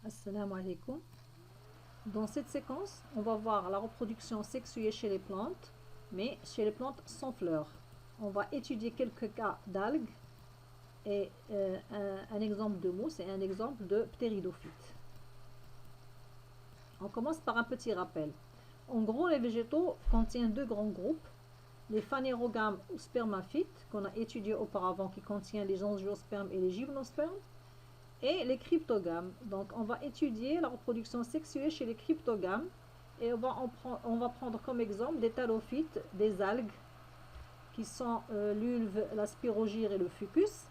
Assalamu alaikum. Dans cette séquence, on va voir la reproduction sexuée chez les plantes, mais chez les plantes sans fleurs. On va étudier quelques cas d'algues et un exemple de mousse et un exemple de ptéridophyte. On commence par un petit rappel. En gros, les végétaux contiennent deux grands groupes. Les phanérogames ou spermaphytes, qu'on a étudié auparavant, qui contiennent les angiospermes et les gymnospermes, et les cryptogames. Donc on va étudier la reproduction sexuée chez les cryptogames et on va prendre comme exemple des talophytes, des algues qui sont l'ulve, la spirogyre et le fucus.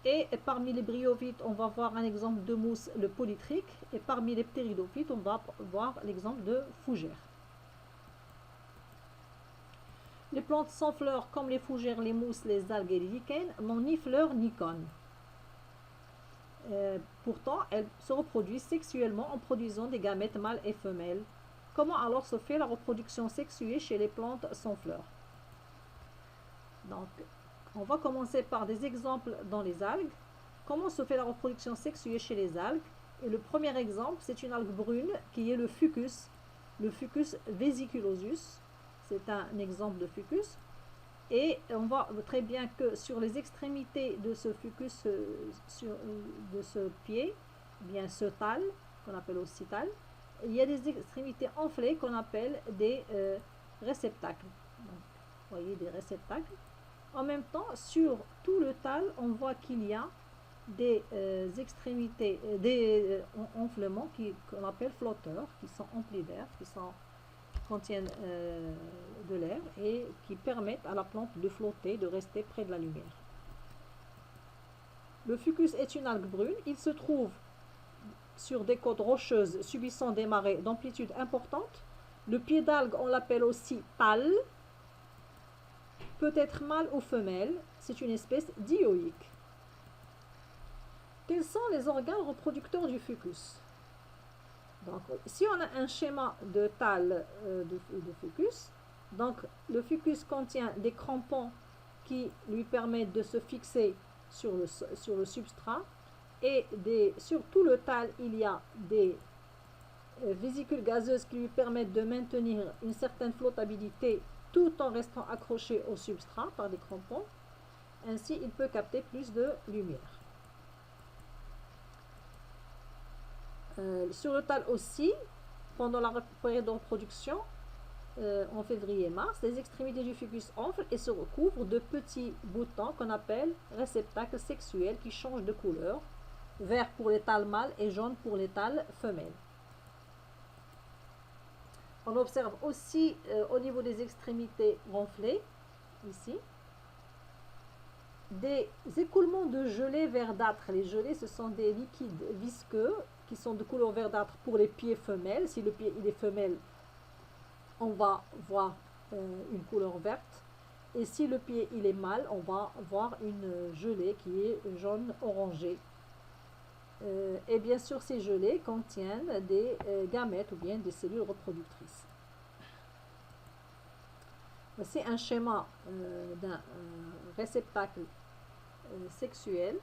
Et parmi les bryophytes, on va voir un exemple de mousse, le polytrique. Et parmi les ptéridophytes, on va voir l'exemple de fougère. Les plantes sans fleurs, comme les fougères, les mousses, les algues et les lichens, n'ont ni fleurs ni cônes. Pourtant, elles se reproduisent sexuellement en produisant des gamètes mâles et femelles. Comment alors se fait la reproduction sexuée chez les plantes sans fleurs? Donc, on va commencer par des exemples dans les algues. Comment se fait la reproduction sexuée chez les algues? Et le premier exemple, c'est une algue brune qui est le fucus vesiculosus. C'est un exemple de fucus. Et on voit très bien que sur les extrémités de ce fucus, de ce pied, bien ce thalme, qu'on appelle aussi thalme, il y a des extrémités enflées qu'on appelle des réceptacles. Donc, vous voyez des réceptacles. En même temps, sur tout le thalme, on voit qu'il y a des extrémités, des enflements qu'on appelle flotteurs, qui sont emplis d'air, qui contiennent de l'air et qui permettent à la plante de flotter, de rester près de la lumière. Le fucus est une algue brune. Il se trouve sur des côtes rocheuses subissant des marées d'amplitude importante. Le pied d'algue, on l'appelle aussi thalme, peut être mâle ou femelle. C'est une espèce dioïque. Quels sont les organes reproducteurs du fucus? Donc, si on a un schéma de thalme de fucus, donc le fucus contient des crampons qui lui permettent de se fixer sur le substrat, et sur tout le thalme, il y a des vésicules gazeuses qui lui permettent de maintenir une certaine flottabilité tout en restant accroché au substrat par des crampons. Ainsi, il peut capter plus de lumière. Sur le thalme aussi, pendant la période de reproduction, en février-mars, les extrémités du fucus enflent et se recouvrent de petits boutons qu'on appelle réceptacles sexuels qui changent de couleur, vert pour les thalmes mâles et jaune pour les thalmes femelles. On observe aussi au niveau des extrémités gonflées, ici, des écoulements de gelée verdâtre. Les gelées, ce sont des liquides visqueux qui sont de couleur verdâtre pour les pieds femelles. Si le pied il est femelle, on va voir une couleur verte. Et si le pied il est mâle, on va voir une gelée qui est jaune orangé. Et bien sûr, ces gelées contiennent des gamètes ou bien des cellules reproductrices. Voici un schéma d'un réceptacle sexuel.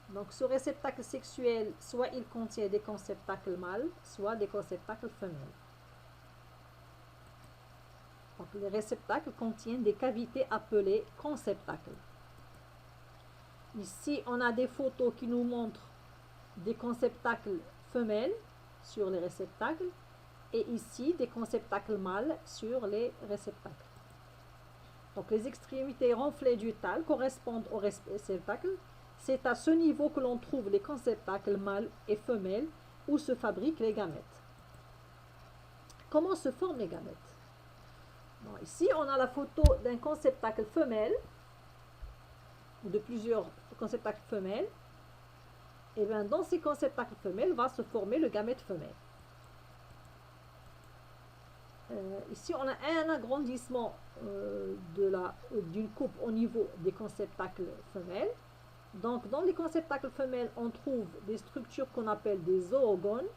Donc ce réceptacle sexuel, soit il contient des conceptacles mâles, soit des conceptacles femelles. Donc les réceptacles contiennent des cavités appelées conceptacles. Ici, on a des photos qui nous montrent des conceptacles femelles sur les réceptacles et ici des conceptacles mâles sur les réceptacles. Donc les extrémités renflées du thalme correspondent aux réceptacles. C'est à ce niveau que l'on trouve les conceptacles mâles et femelles où se fabriquent les gamètes. Comment se forment les gamètes? Bon, ici, on a la photo d'un conceptacle femelle ou de plusieurs conceptacles femelles. Et bien, dans ces conceptacles femelles va se former le gamète femelle. Ici, on a un agrandissement d'une coupe au niveau des conceptacles femelles. Donc, dans les conceptacles femelles, on trouve des structures qu'on appelle des zoogones.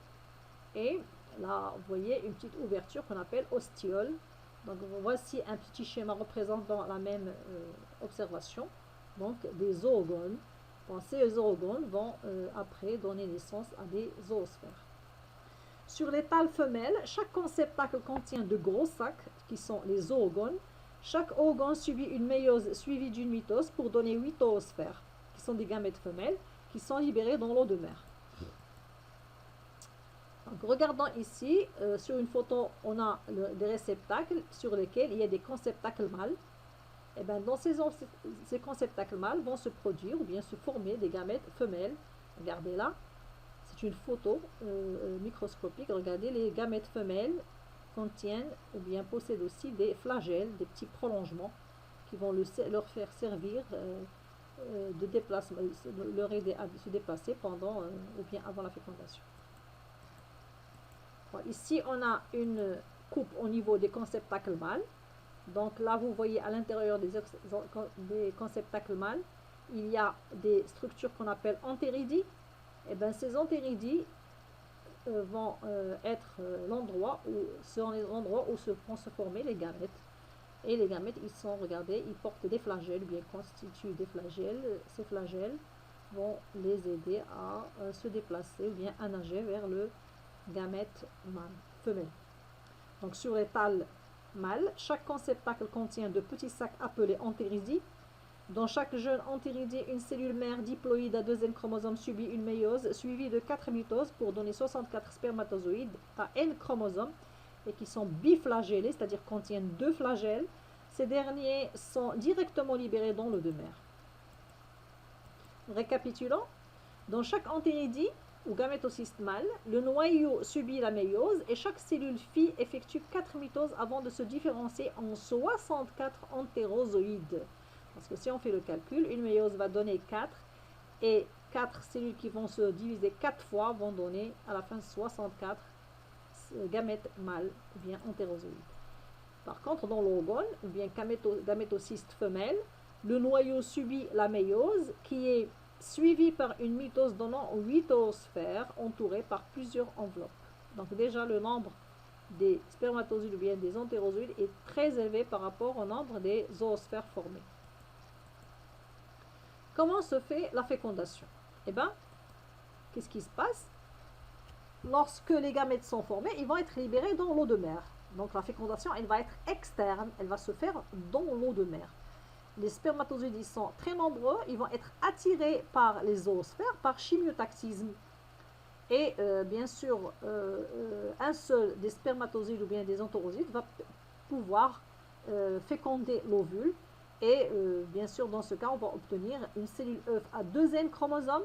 Et là, vous voyez une petite ouverture qu'on appelle ostiole. Donc, voici un petit schéma représentant la même observation. Donc, des zoogones. Bon, ces zoogones vont après donner naissance à des zoosphères. Sur les thalles femelles, chaque conceptacle contient de gros sacs, qui sont les oogones. Chaque oogone subit une méiose suivie d'une mitose pour donner 8 oosphères, qui sont des gamètes femelles, qui sont libérées dans l'eau de mer. Donc, regardons ici, sur une photo, on a des réceptacles sur lesquels il y a des conceptacles mâles. Et bien, dans ces conceptacles mâles vont se produire ou bien se former des gamètes femelles. Regardez là, c'est une photo microscopique. Regardez, les gamètes femelles contiennent ou bien possèdent aussi des flagelles, des petits prolongements qui vont leur faire servir de déplacement, leur aider à se déplacer pendant ou bien avant la fécondation. Bon, ici, on a une coupe au niveau des conceptacles mâles. Donc là, vous voyez à l'intérieur des conceptacles mâles, il y a des structures qu'on appelle entéridies. Et bien, ces entéridies vont être l'endroit où vont se former les gamètes. Et les gamètes, ils sont, regardez, ils portent des flagelles, bien constituent des flagelles. Ces flagelles vont les aider à se déplacer ou bien à nager vers le gamète mâle, femelle. Donc sur les thalles mâles, chaque conceptacle contient de petits sacs appelés entéridies. Dans chaque jeune entéridie, une cellule mère diploïde à 2 N chromosomes subit une méiose suivie de 4 mitoses pour donner 64 spermatozoïdes à N chromosomes et qui sont biflagellés, c'est-à-dire contiennent 2 flagelles. Ces derniers sont directement libérés dans l'eau de mer. Récapitulons, dans chaque entéridie ou gamétocyste mâle, le noyau subit la méiose et chaque cellule fille effectue 4 mitoses avant de se différencier en 64 entérozoïdes. Parce que si on fait le calcul, une méiose va donner 4 et 4 cellules qui vont se diviser 4 fois vont donner à la fin 64 gamètes mâles ou bien entérozoïdes. Par contre, dans l'oogone ou bien gamétocyste femelle, le noyau subit la méiose qui est suivie par une mitose donnant 8 oosphères entourées par plusieurs enveloppes. Donc déjà le nombre des spermatozoïdes ou bien des entérozoïdes est très élevé par rapport au nombre des zoosphères formées. Comment se fait la fécondation? Eh bien, qu'est-ce qui se passe? Lorsque les gamètes sont formés, ils vont être libérés dans l'eau de mer. Donc la fécondation, elle va être externe, elle va se faire dans l'eau de mer. Les spermatozoïdes ils sont très nombreux, ils vont être attirés par les zoosphères, par chimiotactisme. Et bien sûr, un seul des spermatozoïdes ou bien des entérozoïdes va pouvoir féconder l'ovule. Et bien sûr, dans ce cas, on va obtenir une cellule œuf à 2 N chromosomes,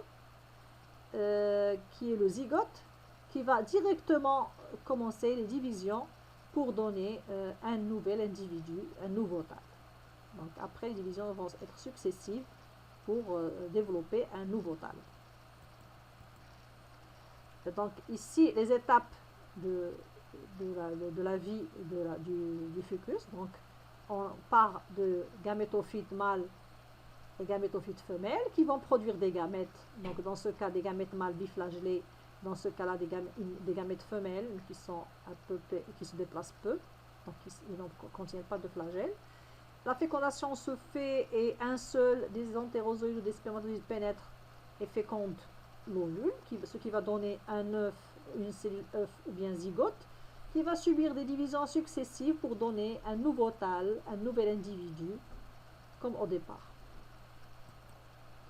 qui est le zygote, qui va directement commencer les divisions pour donner un nouvel individu, un nouveau thalle. Donc après, les divisions vont être successives pour développer un nouveau thalle. Donc ici, les étapes de la vie du fœtus. Donc on part de gamétophytes mâles et gamétophytes femelles qui vont produire des gamètes. Donc dans ce cas, des gamètes mâles biflagellés. Dans ce cas-là, des gamètes femelles qui se déplacent peu, donc ils ne contiennent pas de flagelles. La fécondation se fait et un seul des entérozoïdes ou des spermatozoïdes pénètre et féconde l'ovule, ce qui va donner un œuf, une cellule œuf ou bien zygote, qui va subir des divisions successives pour donner un nouveau thalle, un nouvel individu, comme au départ,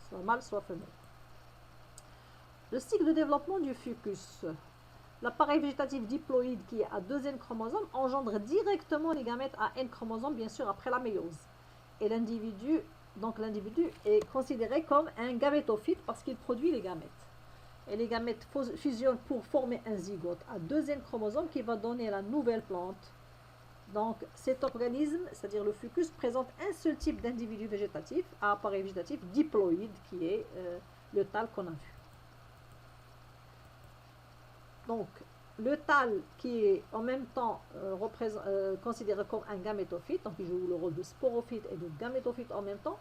soit mâle, soit femelle. Le cycle de développement du fœtus. L'appareil végétatif diploïde qui est à 2 N chromosomes engendre directement les gamètes à N chromosomes, bien sûr, après la méiose. Et l'individu est considéré comme un gamétophyte parce qu'il produit les gamètes. Et les gamètes fusionnent pour former un zygote à 2 N chromosomes qui va donner la nouvelle plante. Donc cet organisme, c'est-à-dire le fœtus, présente un seul type d'individu végétatif à appareil végétatif diploïde qui est le thalle qu'on a vu. Donc, le thalle qui est en même temps considéré comme un gamétophyte, donc il joue le rôle de sporophyte et de gamétophyte en même temps.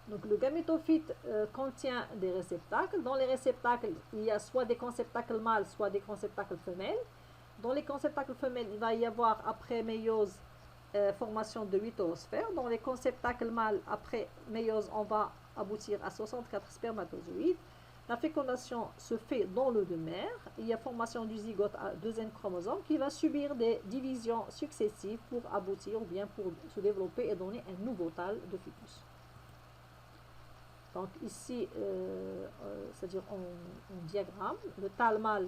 Donc, le gamétophyte contient des réceptacles. Dans les réceptacles, il y a soit des conceptacles mâles, soit des conceptacles femelles. Dans les conceptacles femelles, il va y avoir après méiose formation de 8 oosphères. Dans les conceptacles mâles, après méiose, on va aboutir à 64 spermatozoïdes. La fécondation se fait dans l'eau de mer. Il y a formation du zygote à deuxième chromosome qui va subir des divisions successives pour aboutir ou bien pour se développer et donner un nouveau thalle de fœtus. Donc ici, c'est-à-dire en diagramme, le thalle mâle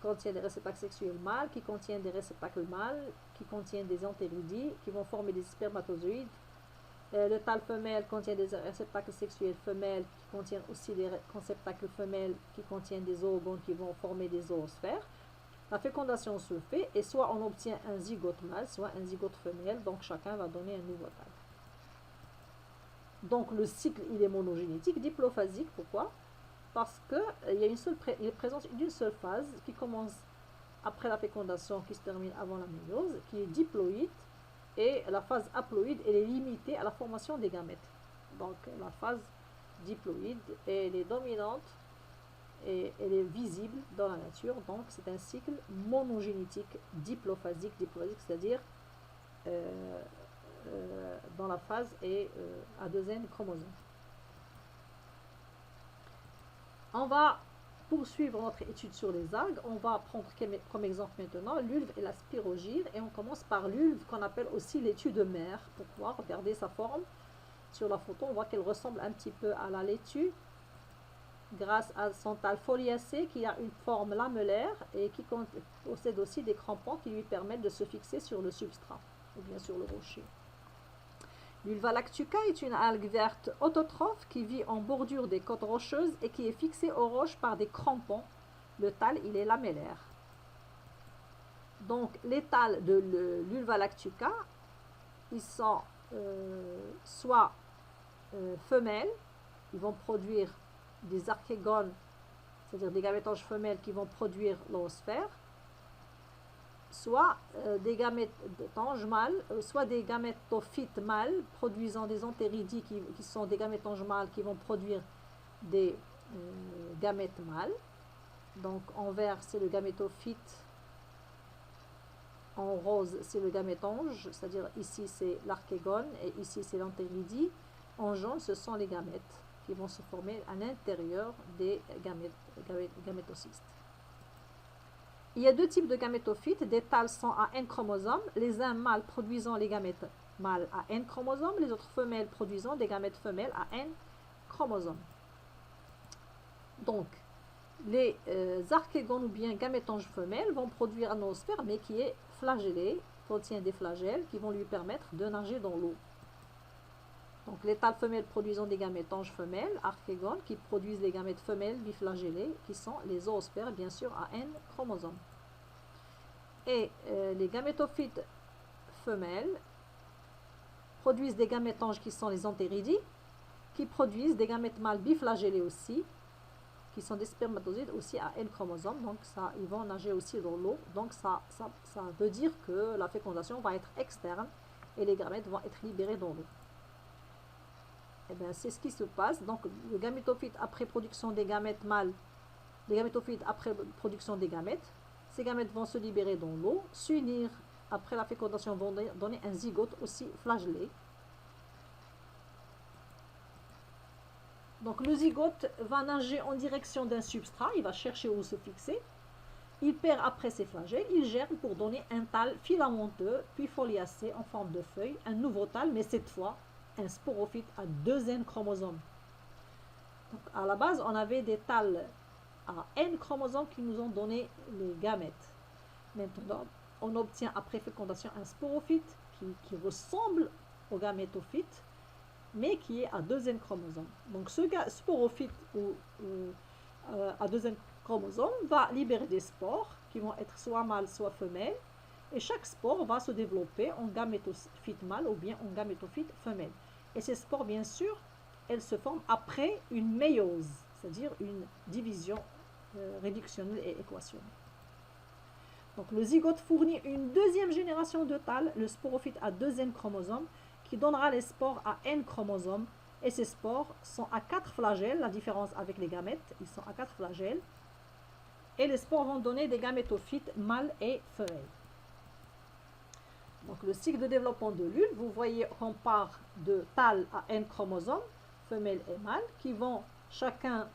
contient des réceptacles sexuels mâles, qui contiennent des réceptacles mâles, qui contiennent des entéridies, qui vont former des spermatozoïdes. Le thalle femelle contient des réceptacles sexuels femelles, qui contiennent aussi des réceptacles femelles, qui contiennent des oogones qui vont former des zoosphères. La fécondation se fait et soit on obtient un zygote mâle, soit un zygote femelle, donc chacun va donner un nouveau thalle. Donc le cycle il est monogénétique, diplophasique, pourquoi? Parce qu'il est présent d'une seule phase qui commence après la fécondation, qui se termine avant la méiose, qui est diploïde, et la phase haploïde, elle est limitée à la formation des gamètes. Donc la phase diploïde, elle est dominante et elle est visible dans la nature, donc c'est un cycle monogénétique, diplophasique, c'est-à-dire dans la phase et à deuxième chromosome. On va poursuivre notre étude sur les algues. On va prendre comme exemple maintenant l'ulve et la spirogyre. Et on commence par l'ulve qu'on appelle aussi laitue de mer. Pourquoi? Regardez sa forme. Sur la photo, on voit qu'elle ressemble un petit peu à la laitue grâce à son thalle foliacé qui a une forme lamellaire et qui possède aussi des crampons qui lui permettent de se fixer sur le substrat ou bien sur le rocher. L'Ulva lactuca est une algue verte autotrophe qui vit en bordure des côtes rocheuses et qui est fixée aux roches par des crampons. Le thalle, il est lamellaire. Donc, les thalles de l'Ulva lactuca, ils sont soit femelles, ils vont produire des archégones, c'est-à-dire des gamétanges femelles qui vont produire l'oosphère, soit des gamétanges mâles, soit des gamétophytes mâles produisant des entéridies qui sont des gamétanges mâles qui vont produire des gamètes mâles. Donc en vert c'est le gamétophyte, en rose c'est le gamétange, c'est-à-dire ici c'est l'archégone et ici c'est l'entéridie. En jaune ce sont les gamètes qui vont se former à l'intérieur des gamétocystes. Il y a deux types de gamétophytes. Des thalles sont à N chromosomes, les uns mâles produisant les gamètes mâles à N chromosomes, les autres femelles produisant des gamètes femelles à N chromosomes. Donc, les archégones ou bien gamétanges femelles vont produire un oosphère, mais qui est flagellé, contient des flagelles qui vont lui permettre de nager dans l'eau. Donc, les thalles femelles produisant des gamétanges femelles, archégones, qui produisent les gamètes femelles biflagellées, qui sont les zoosphères, bien sûr, à N chromosomes. Et les gamétophytes femelles produisent des gamétanges qui sont les entéridies, qui produisent des gamètes mâles biflagellés aussi, qui sont des spermatozoïdes aussi à N chromosomes. Donc, ça, ils vont nager aussi dans l'eau. Donc, ça veut dire que la fécondation va être externe et les gamètes vont être libérées dans l'eau. Eh bien, c'est ce qui se passe. Donc, le gamétophyte après production des gamètes mâles, les gamétophytes après production des gamètes, ces gamètes vont se libérer dans l'eau, s'unir après la fécondation, vont donner un zygote aussi flagellé. Donc, le zygote va nager en direction d'un substrat, il va chercher où se fixer. Il perd après ses flagelles, il germe pour donner un thalle filamenteux, puis foliacé en forme de feuille, un nouveau thalle, mais cette fois, un sporophyte à deuxième chromosome. Donc, à la base, on avait des thalles à N chromosomes qui nous ont donné les gamètes. Maintenant, on obtient après fécondation un sporophyte qui ressemble au gamétophyte, mais qui est à deuxième chromosome. Donc, ce sporophyte à deuxième chromosome va libérer des spores qui vont être soit mâles, soit femelles. Et chaque spore va se développer en gamétophyte mâle ou bien en gamétophyte femelle. Et ces spores, bien sûr, elles se forment après une méiose, c'est-à-dire une division réductionnelle et équationnelle. Donc le zygote fournit une deuxième génération de thalles, le sporophyte à deuxième chromosome, qui donnera les spores à N chromosomes. Et ces spores sont à 4 flagelles, la différence avec les gamètes, ils sont à 4 flagelles. Et les spores vont donner des gamétophytes mâles et femelles. Donc le cycle de développement de l'ulve, vous voyez qu'on part de thalles à N chromosomes, femelles et mâles, qui vont chacun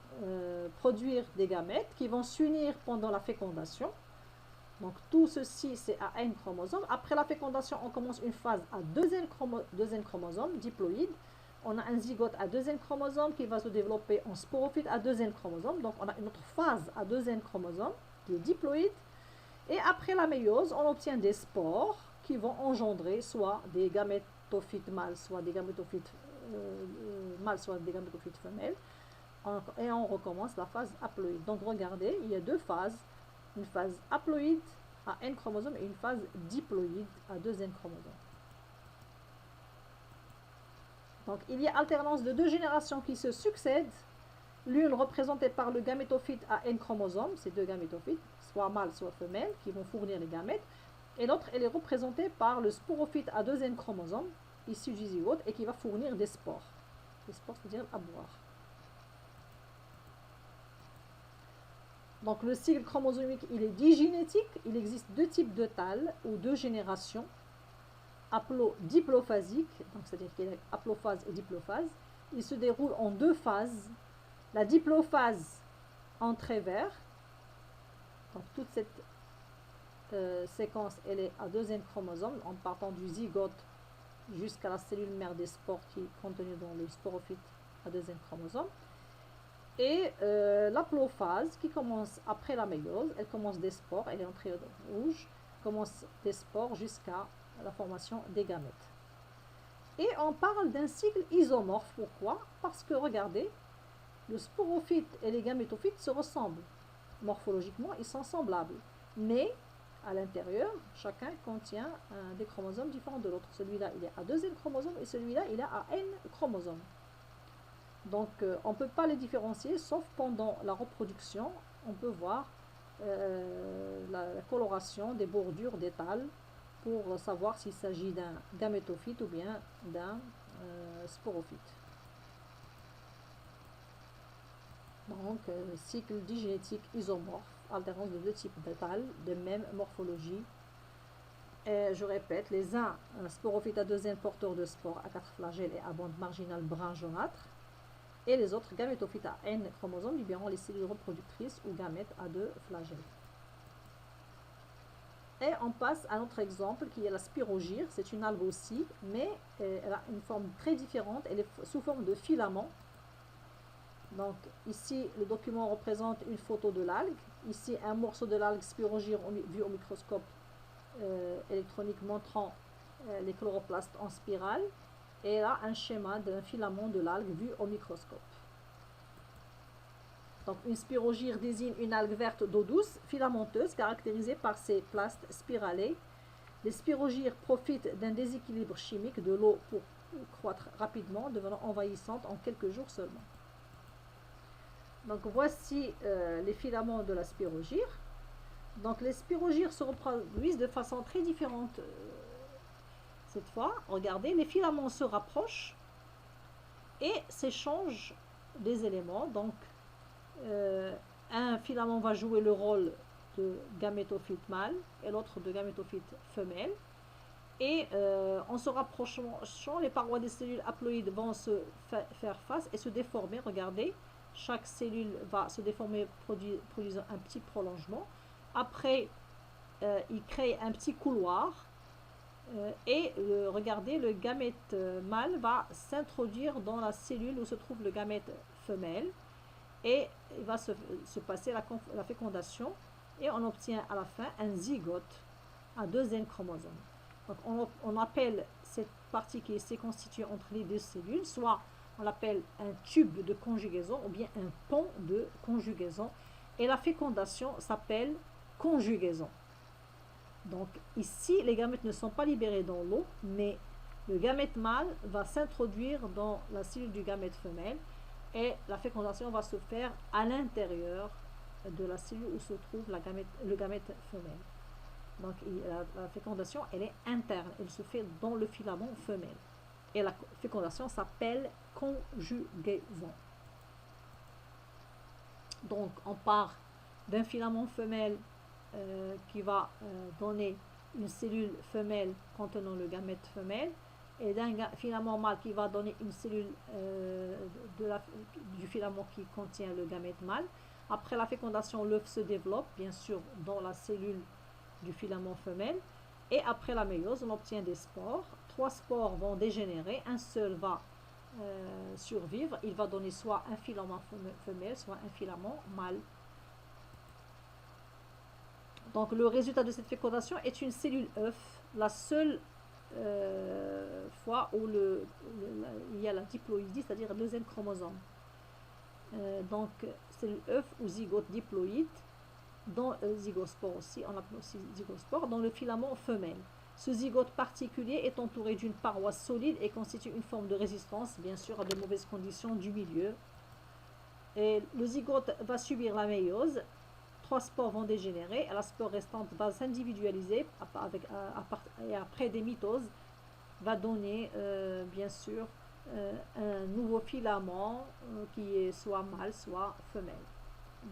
produire des gamètes qui vont s'unir pendant la fécondation. Donc tout ceci, c'est à N chromosomes. Après la fécondation, on commence une phase à deuxième chromosome, diploïde. On a un zygote à deuxième chromosome qui va se développer en sporophyte à deuxième chromosome. Donc on a une autre phase à deuxième chromosome, qui est diploïde. Et après la méiose, on obtient des spores qui vont engendrer soit des gamétophytes mâles, soit des gamétophytes mâles, soit des gamétophytes femelles. Et on recommence la phase haploïde. Donc regardez, il y a deux phases. Une phase haploïde à N chromosomes et une phase diploïde à deuxième chromosome. Donc il y a alternance de deux générations qui se succèdent, l'une représentée par le gamétophyte à N chromosomes, ces deux gamétophytes, soit mâles soit femelles, qui vont fournir les gamètes, et l'autre elle est représentée par le sporophyte à deuxième chromosome, issu du zygote, et qui va fournir des spores. Les spores, c'est-à-dire à boire. Donc le cycle chromosomique, il est digénétique, il existe deux types de thalles ou deux générations. Diplophazique, donc c'est-à-dire qu'il y a haplophase et diplophase. Il se déroule en deux phases. La diplophase en trait vert, donc toute cette séquence, elle est à deuxième chromosome, en partant du zygote jusqu'à la cellule mère des spores qui est contenue dans le sporophyte à deuxième chromosome. Et l'haplophase qui commence après la méiose, elle commence des spores, elle est en trait rouge, commence des spores jusqu'à la formation des gamètes. Et on parle d'un cycle isomorphe. Pourquoi? Parce que regardez, le sporophyte et les gamétophytes se ressemblent. Morphologiquement, ils sont semblables. Mais à l'intérieur, chacun contient des chromosomes différents de l'autre. Celui-là, il est à deuxième chromosome et celui-là, il est à N chromosomes. Donc, on ne peut pas les différencier, sauf pendant la reproduction. On peut voir la coloration des bordures des thalles pour savoir s'il s'agit d'un gamétophyte ou bien d'un sporophyte. Donc, cycle digénétique isomorphe, alternance de deux types de thalles de même morphologie. Et je répète, les uns, sporophytes à deuxième porteur de spores à 4 flagelles et à bande marginale brun jaunâtre, et les autres gamétophytes à N chromosomes libérant les cellules reproductrices ou gamètes à 2 flagelles. Et on passe à notre exemple qui est la spirogyre. C'est une algue aussi, mais elle a une forme très différente. Elle est sous forme de filament. Donc ici, le document représente une photo de l'algue. Ici, un morceau de l'algue spirogyre vu au microscope électronique montrant les chloroplastes en spirale. Et là, un schéma d'un filament de l'algue vu au microscope. Donc, une spirogyre désigne une algue verte d'eau douce, filamenteuse, caractérisée par ses plastes spiralés. Les spirogyres profitent d'un déséquilibre chimique de l'eau pour croître rapidement, devenant envahissantes en quelques jours seulement. Donc, voici les filaments de la spirogyre. Donc, les spirogyres se reproduisent de façon très différente. Cette fois, regardez, les filaments se rapprochent et s'échangent des éléments. Donc, un filament va jouer le rôle de gamétophyte mâle et l'autre de gamétophyte femelle. Et en se rapprochant, les parois des cellules haploïdes vont se faire face et se déformer. Regardez, chaque cellule va se déformer produisant un petit prolongement. Après, il crée un petit couloir. Regardez, le gamète mâle va s'introduire dans la cellule où se trouve le gamète femelle et il va se passer la fécondation et on obtient à la fin un zygote à deuxième chromosome. Donc on appelle cette partie qui est constituée entre les deux cellules, soit on l'appelle un tube de conjugaison ou bien un pont de conjugaison, et la fécondation s'appelle conjugaison. Donc ici, les gamètes ne sont pas libérés dans l'eau, mais le gamète mâle va s'introduire dans la cellule du gamète femelle et la fécondation va se faire à l'intérieur de la cellule où se trouve le gamète femelle. Donc la fécondation, elle est interne, elle se fait dans le filament femelle. Et la fécondation s'appelle conjugaison. Donc on part d'un filament femelle qui va donner une cellule femelle contenant le gamète femelle et d'un filament mâle qui va donner une cellule du filament qui contient le gamète mâle. Après la fécondation, l'œuf se développe, bien sûr, dans la cellule du filament femelle. Et après la méiose, on obtient des spores. 3 spores vont dégénérer, un seul va survivre. Il va donner soit un filament femelle, soit un filament mâle. Donc le résultat de cette fécondation est une cellule œuf, la seule fois où il y a la diploïdie, c'est-à-dire le deuxième chromosome. Donc cellule œuf ou zygote diploïde, dans zygospore aussi, on appelle aussi zygospore, dans le filament femelle. Ce zygote particulier est entouré d'une paroi solide et constitue une forme de résistance, bien sûr, à de mauvaises conditions du milieu. Et le zygote va subir la méiose. 3 spores vont dégénérer, et la spore restante va s'individualiser et après des mitoses va donner bien sûr un nouveau filament qui est soit mâle soit femelle.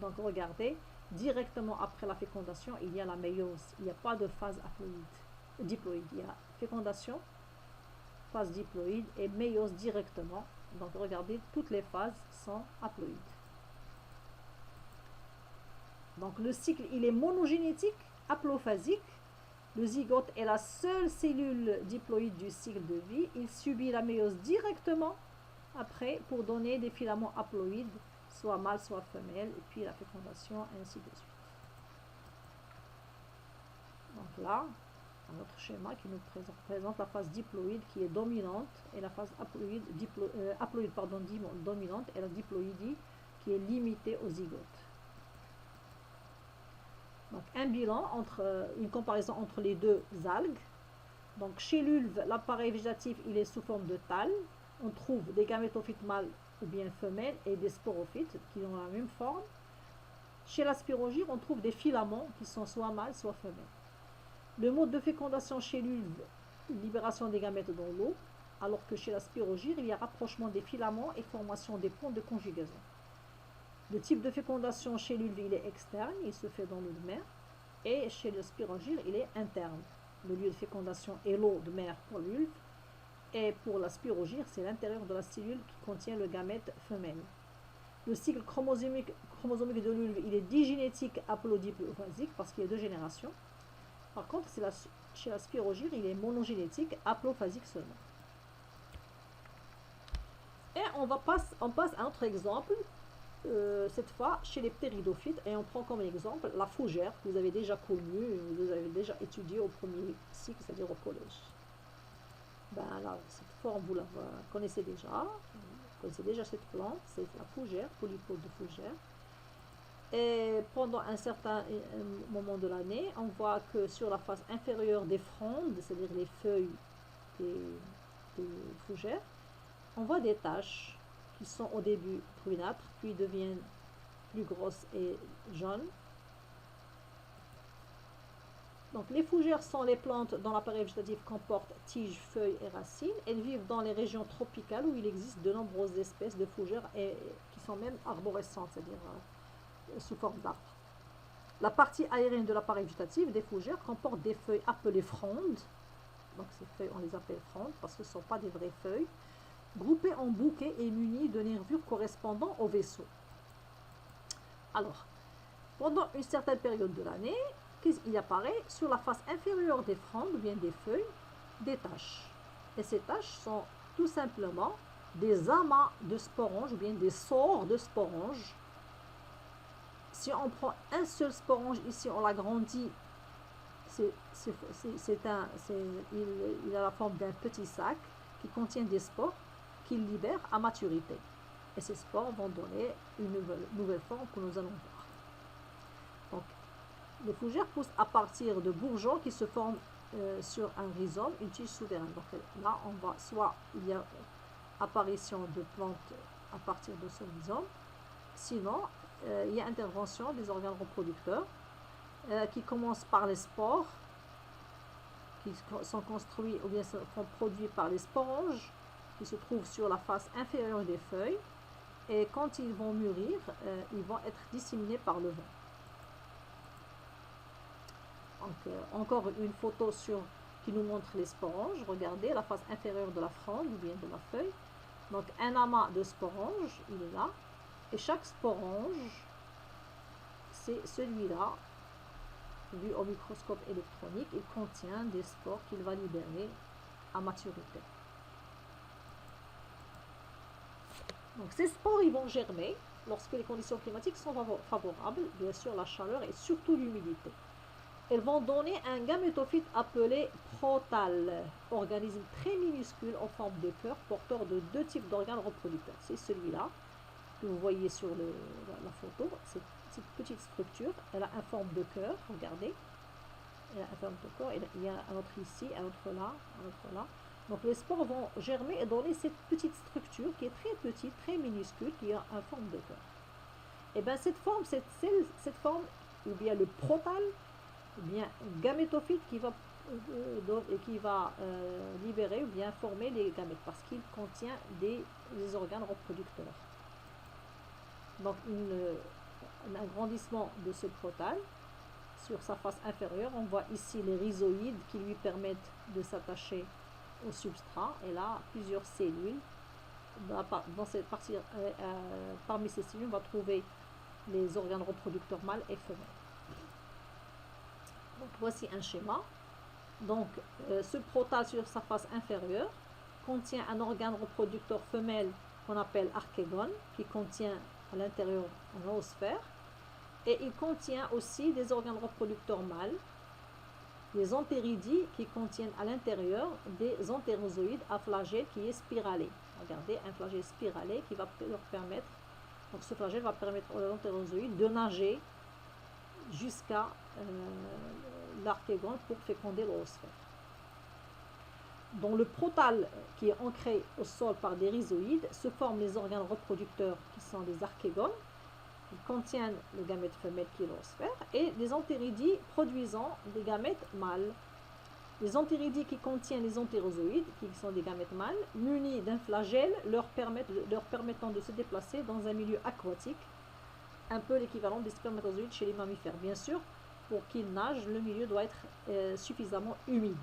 Donc regardez, directement après la fécondation, il y a la méiose. Il n'y a pas de phase diploïde. Il y a fécondation, phase diploïde et méiose directement. Donc regardez, toutes les phases sont haploïdes. Donc le cycle, il est monogénétique, haplophasique. Le zygote est la seule cellule diploïde du cycle de vie. Il subit la méiose directement après pour donner des filaments haploïdes, soit mâle, soit femelle, et puis la fécondation, ainsi de suite. Donc là, un autre schéma qui nous présente la phase diploïde qui est dominante et la phase haploïde dominante et la diploïdie qui est limitée au zygote. Donc un bilan, une comparaison entre les deux algues. Donc chez l'ulve, l'appareil végétatif il est sous forme de thalle. On trouve des gamétophytes mâles ou bien femelles et des sporophytes qui ont la même forme. Chez la spirogyre, on trouve des filaments qui sont soit mâles soit femelles. Le mode de fécondation chez l'ulve, libération des gamètes dans l'eau, alors que chez la spirogyre, il y a rapprochement des filaments et formation des ponts de conjugaison. Le type de fécondation chez l'ulve, il est externe, il se fait dans l'eau de mer, et chez le spirogyre, il est interne. Le lieu de fécondation est l'eau de mer pour l'ulve, et pour la spirogyre, c'est l'intérieur de la cellule qui contient le gamète femelle. Le cycle chromosomique de l'ulve, il est digénétique haplodiphasique parce qu'il y a 2 générations. Par contre, chez la spirogyre, il est monogénétique, haplophasique seulement. Et on passe à un autre exemple, cette fois chez les ptéridophytes, et on prend comme exemple la fougère que vous avez déjà connue, vous avez déjà étudiée au premier cycle, c'est-à-dire au collège. Ben là, cette forme, vous la connaissez déjà, vous connaissez déjà cette plante, c'est la fougère, polypode de fougère. Et pendant un certain moment de l'année, on voit que sur la face inférieure des frondes, c'est-à-dire les feuilles des fougères, on voit des taches qui sont au début brunâtres, puis deviennent plus grosses et jaunes. Donc les fougères sont les plantes dont l'appareil végétatif comporte tiges, feuilles et racines. Elles vivent dans les régions tropicales où il existe de nombreuses espèces de fougères et qui sont même arborescentes, c'est-à-dire sous forme d'arbre. La partie aérienne de l'appareil végétatif des fougères comporte des feuilles appelées frondes. Donc ces feuilles, on les appelle frondes parce que ce ne sont pas des vraies feuilles, groupées en bouquets et munies de nervures correspondant au vaisseau. Alors, pendant une certaine période de l'année, il apparaît sur la face inférieure des frondes ou bien des feuilles des taches. Et ces taches sont tout simplement des amas de sporanges ou bien des sores de sporanges. Si on prend un seul sporange ici, on l'agrandit, il a la forme d'un petit sac qui contient des spores qu'il libère à maturité. Et ces spores vont donner une nouvelle forme que nous allons voir. Donc, les fougères poussent à partir de bourgeons qui se forment sur un rhizome, une tige souterraine. Donc là, on voit soit il y a apparition de plantes à partir de ce rhizome, sinon il y a intervention des organes reproducteurs qui commencent par les spores, qui sont construits ou bien sont produits par les sporanges qui se trouvent sur la face inférieure des feuilles, et quand ils vont mûrir, ils vont être disséminés par le vent. Donc, encore une photo sur qui nous montre les sporanges. Regardez la face inférieure de la fronde ou bien de la feuille. Donc un amas de sporanges, il est là. Et chaque sporange, c'est celui-là, vu au microscope électronique, il contient des spores qu'il va libérer à maturité. Donc ces spores, ils vont germer lorsque les conditions climatiques sont favorables, bien sûr la chaleur et surtout l'humidité. Elles vont donner un gamétophyte appelé protale, organisme très minuscule en forme de cœur, porteur de deux types d'organes reproducteurs. C'est celui-là que vous voyez sur la photo, cette petite structure, elle a une forme de cœur, regardez. Elle a une forme de cœur, il y a un autre ici, un autre là, un autre là. Donc les spores vont germer et donner cette petite structure qui est très petite, très minuscule, qui a une forme de cœur. Et bien cette forme, ou bien le protale, ou bien un gamétophyte qui va libérer ou bien former les gamètes parce qu'il contient des organes reproducteurs. Donc un agrandissement de ce protale sur sa face inférieure. On voit ici les rhizoïdes qui lui permettent de s'attacher au substrat. Et là, plusieurs cellules. Dans cette partie, parmi ces cellules, on va trouver les organes reproducteurs mâles et femelles. Donc, voici un schéma. Donc, ce protale sur sa face inférieure contient un organe reproducteur femelle qu'on appelle archégone, qui contient à l'intérieur un oosphère. Et il contient aussi des organes reproducteurs mâles, les entéridies qui contiennent à l'intérieur des entérozoïdes à flagelle qui est spiralé. Regardez, un flagelle spiralé qui va leur permettre, donc ce flagelle va permettre aux entérozoïdes de nager jusqu'à l'archégone pour féconder l'oosphère. Dans le protale qui est ancré au sol par des rhizoïdes, se forment les organes reproducteurs qui sont des archégones. Ils contiennent le gamète femelle qui est l'oosphère et les entéridies produisant des gamètes mâles. Les entéridies qui contiennent les entérozoïdes, qui sont des gamètes mâles, munis d'un flagelle, leur permettant de se déplacer dans un milieu aquatique, un peu l'équivalent des spermatozoïdes chez les mammifères. Bien sûr, pour qu'ils nagent, le milieu doit être suffisamment humide.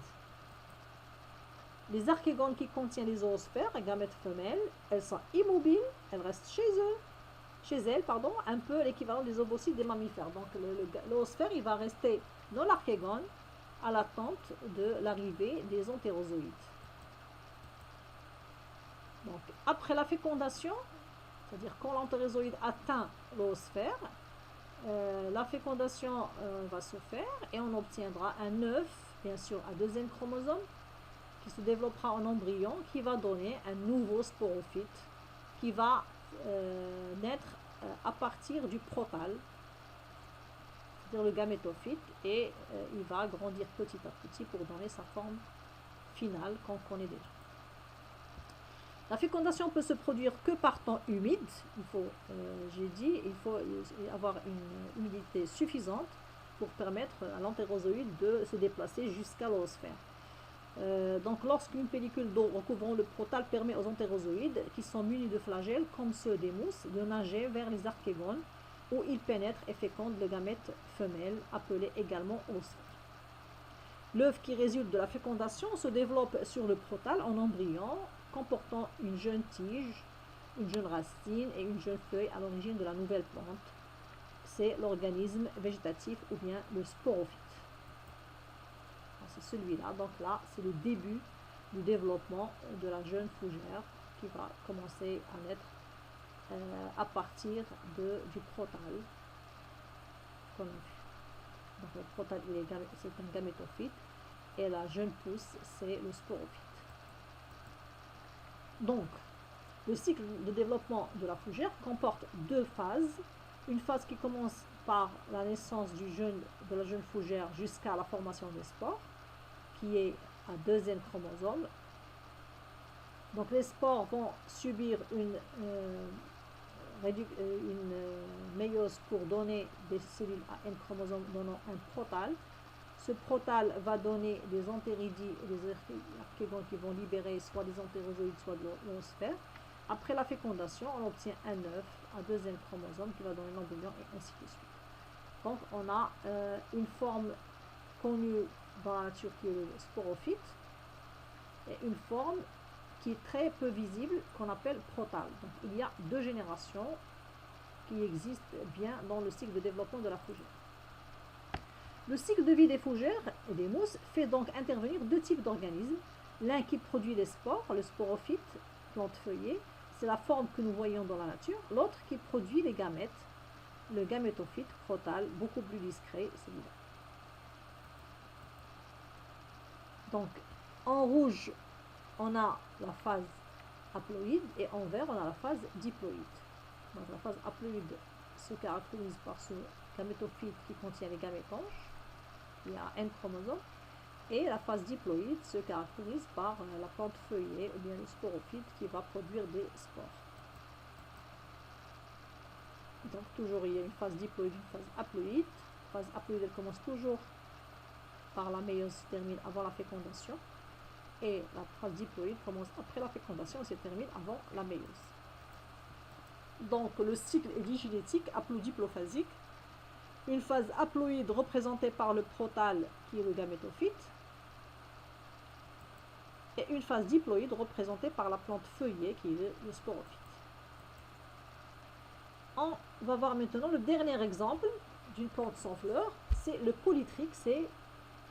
Les archégones qui contiennent les oosphères, les gamètes femelles, elles sont immobiles, elles restent chez elles, un peu l'équivalent des ovocytes des mammifères. Donc l'oosphère, il va rester dans l'archégone à l'attente de l'arrivée des entérozoïdes. Donc après la fécondation, c'est-à-dire quand l'entérozoïde atteint l'oosphère, la fécondation va se faire et on obtiendra un œuf, bien sûr, à deuxième chromosome, qui se développera en embryon, qui va donner un nouveau sporophyte, qui va naître à partir du protale, c'est-à-dire le gamétophyte, et il va grandir petit à petit pour donner sa forme finale qu'on connaît déjà. La fécondation peut se produire que par temps humide. Il faut avoir une humidité suffisante pour permettre à l'entérozoïde de se déplacer jusqu'à l'oosphère. Donc lorsqu'une pellicule d'eau recouvrant le protale permet aux entérozoïdes, qui sont munis de flagelles comme ceux des mousses, de nager vers les archégones où ils pénètrent et fécondent le gamète femelle, appelé également oosphère. L'œuf qui résulte de la fécondation se développe sur le protale en embryon, comportant une jeune tige, une jeune racine et une jeune feuille à l'origine de la nouvelle plante. C'est l'organisme végétatif ou bien le sporophyte. C'est celui-là, donc là c'est le début du développement de la jeune fougère qui va commencer à naître à partir du protale qu'on a vu. Donc le protale c'est un gamétophyte et la jeune pousse c'est le sporophyte. Donc le cycle de développement de la fougère comporte deux phases. Une phase qui commence par la naissance de la jeune fougère jusqu'à la formation des spores, qui est à deuxième chromosome. Donc les spores vont subir une méiose pour donner des cellules à N chromosomes donnant un protale. Ce protale va donner des entéridies et des archégones qui vont libérer soit des entérozoïdes, soit de l'oosphère. Après la fécondation, on obtient un œuf à deuxième chromosome qui va donner l'embryon et ainsi de suite. Donc on a une forme connue dans la nature qui est le sporophyte, et une forme qui est très peu visible, qu'on appelle protale. Donc il y a deux générations qui existent bien dans le cycle de développement de la fougère. Le cycle de vie des fougères et des mousses fait donc intervenir deux types d'organismes. L'un qui produit les spores, le sporophyte, plante feuillée, c'est la forme que nous voyons dans la nature. L'autre qui produit les gamètes, le gamétophyte protale, beaucoup plus discret, c'est évident. Donc, en rouge, on a la phase haploïde et en vert, on a la phase diploïde. Donc, la phase haploïde se caractérise par ce gamétophyte qui contient les gamétanges. Il y a N chromosomes. Et la phase diploïde se caractérise par la plante feuillée ou bien le sporophyte qui va produire des spores. Donc toujours il y a une phase diploïde, une phase haploïde. La phase haploïde elle commence toujours par la méiose, se termine avant la fécondation. Et la phase diploïde commence après la fécondation et se termine avant la méiose. Donc le cycle est digénétique, haplodiplophasique. Une phase haploïde représentée par le protale qui est le gamétophyte. Et une phase diploïde représentée par la plante feuillée qui est le sporophyte. On va voir maintenant le dernier exemple d'une plante sans fleurs, c'est le polytrique, c'est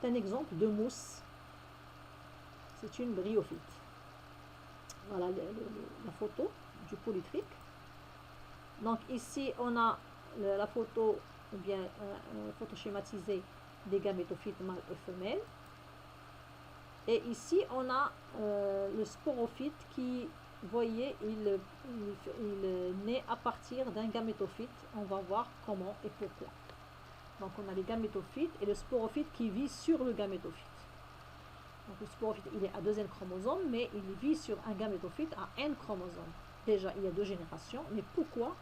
un exemple de mousse. C'est une bryophyte. Voilà la photo du polytrique. Donc ici on a la photo, ou bien photo schématisée des gamétophytes mâles et femelles. Et ici, on a le sporophyte qui, vous voyez, il naît à partir d'un gamétophyte. On va voir comment et pourquoi. Donc, on a les gamétophytes et le sporophyte qui vit sur le gamétophyte. Donc, le sporophyte, il est à 2 N chromosomes, mais il vit sur un gamétophyte à N chromosomes. Déjà, il y a 2 générations, mais pourquoi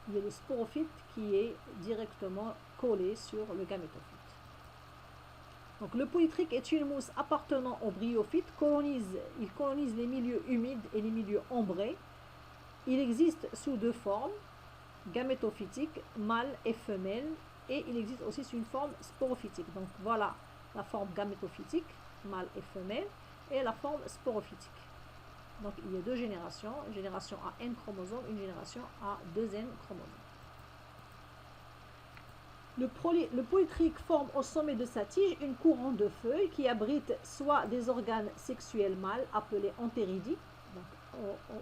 il y a le sporophyte qui est directement collé sur le gamétophyte? Donc, le polytrique est une mousse appartenant au bryophyte. Il colonise les milieux humides et les milieux ombrés. Il existe sous deux formes, gamétophytique, mâle et femelle. Et il existe aussi sous une forme sporophytique. Donc, voilà la forme gamétophytique, mâle et femelle, et la forme sporophytique. Donc, il y a deux générations, une génération à N chromosomes, une génération à 2N chromosomes. Le polytrique forme au sommet de sa tige une couronne de feuilles qui abrite soit des organes sexuels mâles appelés entéridie.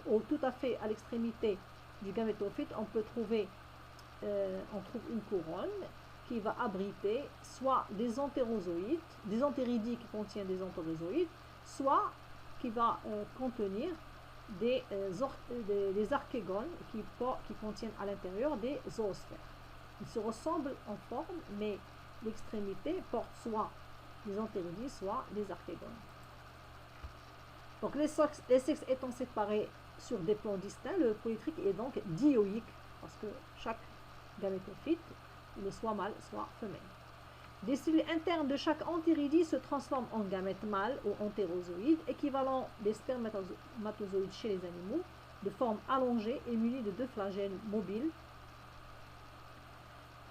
Donc, tout à fait à l'extrémité du gamétophyte, on trouve une couronne qui va abriter soit des entérozoïdes, des enteridies qui contiennent des entérozoïdes, soit qui va contenir des archégones qui contiennent à l'intérieur des zoosphères. Ils se ressemblent en forme, mais l'extrémité porte soit des enteridies, soit des archégones. Donc les sexes étant séparés sur des plans distincts, le polytrique est donc dioïque, parce que chaque gamétophyte, il est soit mâle, soit femelle. Des cellules internes de chaque entéridie se transforment en gamètes mâles ou entérozoïdes, équivalent des spermatozoïdes chez les animaux, de forme allongée et munis de 2 flagelles mobiles,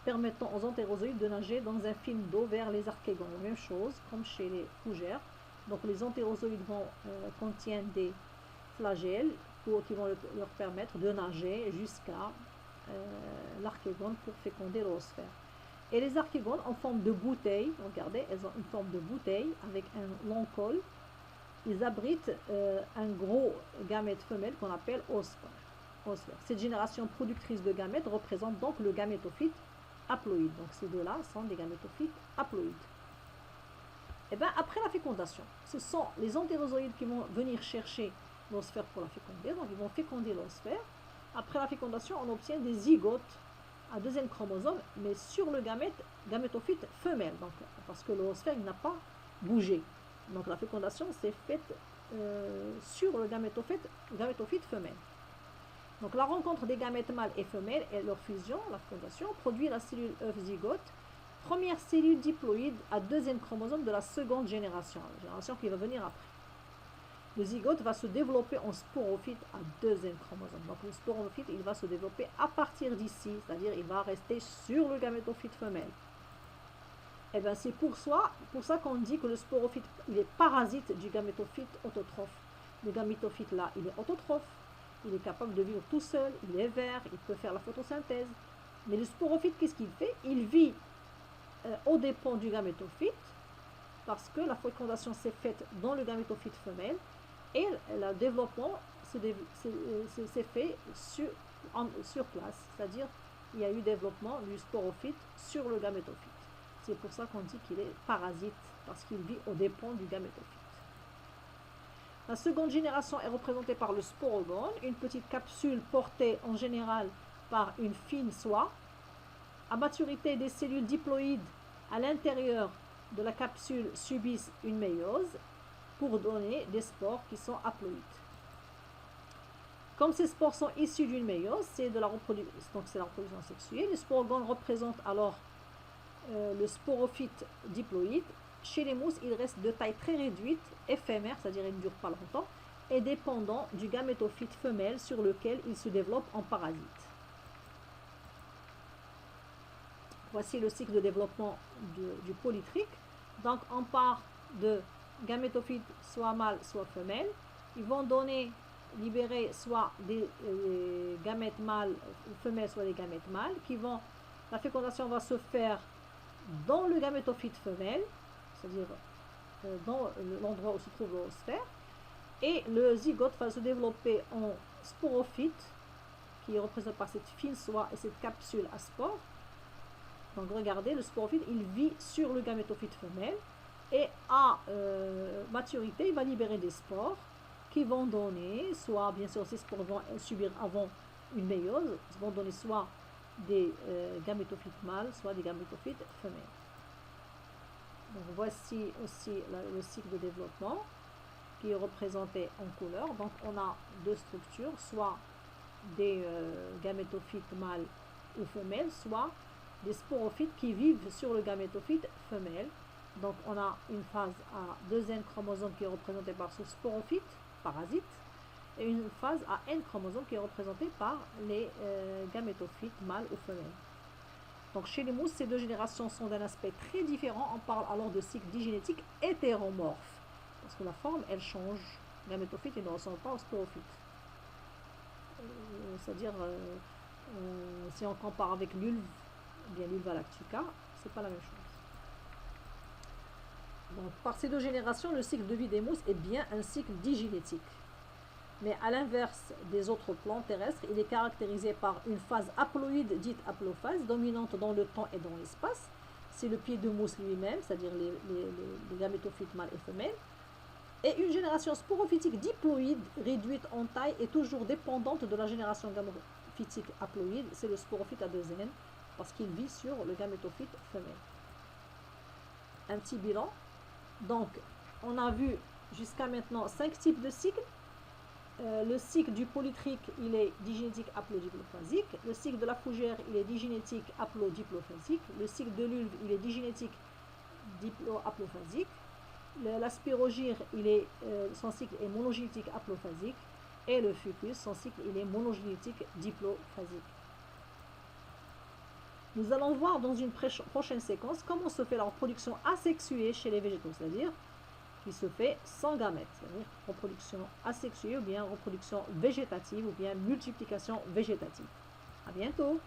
permettant aux entérozoïdes de nager dans un film d'eau vers les archégones. La même chose comme chez les fougères. Donc les entérozoïdes contiennent des flagelles qui vont leur permettre de nager jusqu'à l'archégone pour féconder l'oosphère. Et les archégones en forme de bouteille, regardez, elles ont une forme de bouteille avec un long col. Ils abritent un gros gamète femelle qu'on appelle oosphère. Cette génération productrice de gamètes représente donc le gamétophyte haploïde. Donc ces deux-là sont des gamétophytes haploïdes. Et bien après la fécondation, ce sont les entérozoïdes qui vont venir chercher l'oosphère pour la féconder. Donc ils vont féconder l'oosphère. Après la fécondation, on obtient des zygotes à 2 N chromosomes, mais sur le gamétophyte femelle, donc, parce que l'oosphère n'a pas bougé. Donc la fécondation s'est faite sur le gamétophyte femelle. Donc la rencontre des gamètes mâles et femelles et leur fusion, la fécondation, produit la cellule œuf zygote, première cellule diploïde à 2 N chromosomes de la seconde génération, la génération qui va venir après. Le zygote va se développer en sporophyte à 2 N chromosomes. Donc le sporophyte, il va se développer à partir d'ici, c'est-à-dire il va rester sur le gamétophyte femelle. Eh bien, c'est pour ça qu'on dit que le sporophyte, il est parasite du gamétophyte autotrophe. Le gamétophyte, là, il est autotrophe, il est capable de vivre tout seul, il est vert, il peut faire la photosynthèse. Mais le sporophyte, qu'est-ce qu'il fait? Il vit aux dépens du gamétophyte, parce que la fécondation s'est faite dans le gamétophyte femelle, et le développement s'est fait sur place, c'est-à-dire il y a eu développement du sporophyte sur le gamétophyte. C'est pour ça qu'on dit qu'il est parasite, parce qu'il vit aux dépens du gamétophyte. La seconde génération est représentée par le sporogone, une petite capsule portée en général par une fine soie. À maturité, des cellules diploïdes à l'intérieur de la capsule subissent une méiose pour donner des spores qui sont haploïdes. Comme ces spores sont issus d'une méiose, c'est la reproduction sexuelle. Le sporogone représente alors le sporophyte diploïde. Chez les mousses, il reste de taille très réduite, éphémère, c'est-à-dire il ne dure pas longtemps, et dépendant du gamétophyte femelle sur lequel il se développe en parasite. Voici le cycle de développement du polytrique. Donc on part de gamétophytes soit mâles soit femelles. Ils vont libérer soit des gamètes mâles femelles, soit des gamètes mâles. La fécondation va se faire dans le gamétophyte femelle, c'est-à-dire dans l'endroit où se trouve l'oosphère. Et le zygote va se développer en sporophyte, qui est représenté par cette fine soie et cette capsule à spores. Donc regardez, le sporophyte, il vit sur le gamétophyte femelle et à maturité, il va libérer des spores qui vont donner, soit bien sûr ces spores vont subir avant une méiose, ils vont donner soit des gamétophytes mâles, soit des gamétophytes femelles. Donc voici aussi le cycle de développement qui est représenté en couleur. Donc on a deux structures, soit des gamétophytes mâles ou femelles, soit des sporophytes qui vivent sur le gamétophyte femelle. Donc on a une phase à 2 N chromosomes qui est représentée par ce sporophyte, parasite, et une phase à N chromosomes qui est représentée par les gamétophytes mâles ou femelles. Donc chez les mousses, ces deux générations sont d'un aspect très différent. On parle alors de cycle digénétique hétéromorphe, parce que la forme, elle change. Le gamétophyte, il ne ressemble pas au sporophyte. C'est-à-dire, si on compare avec l'ulve, bien l'ulva lactica, c'est pas la même chose. Donc, par ces deux générations, le cycle de vie des mousses est bien un cycle digénétique. Mais à l'inverse des autres plantes terrestres, il est caractérisé par une phase haploïde dite haplophase, dominante dans le temps et dans l'espace. C'est le pied de mousse lui-même, c'est-à-dire les gamétophytes mâles et femelles. Et une génération sporophytique diploïde, réduite en taille et toujours dépendante de la génération gamétophytique haploïde. C'est le sporophyte à 2 N, parce qu'il vit sur le gamétophyte femelle. Un petit bilan. Donc, on a vu jusqu'à maintenant 5 types de cycles. Le cycle du polytrique, il est digénétique haplodiplophasique. Le cycle de la fougère, il est digénétique haplodiplophasique. Le cycle de l'ulve, il est digénétique diplohaplоphasique. La spirogyre, son cycle est monogénétique haplophasique. Et le fucus, son cycle, il est monogénétique diplophasique. Nous allons voir dans une prochaine séquence comment se fait la reproduction asexuée chez les végétaux, c'est-à-dire qui se fait sans gamètes, c'est-à-dire reproduction asexuée ou bien reproduction végétative ou bien multiplication végétative. À bientôt!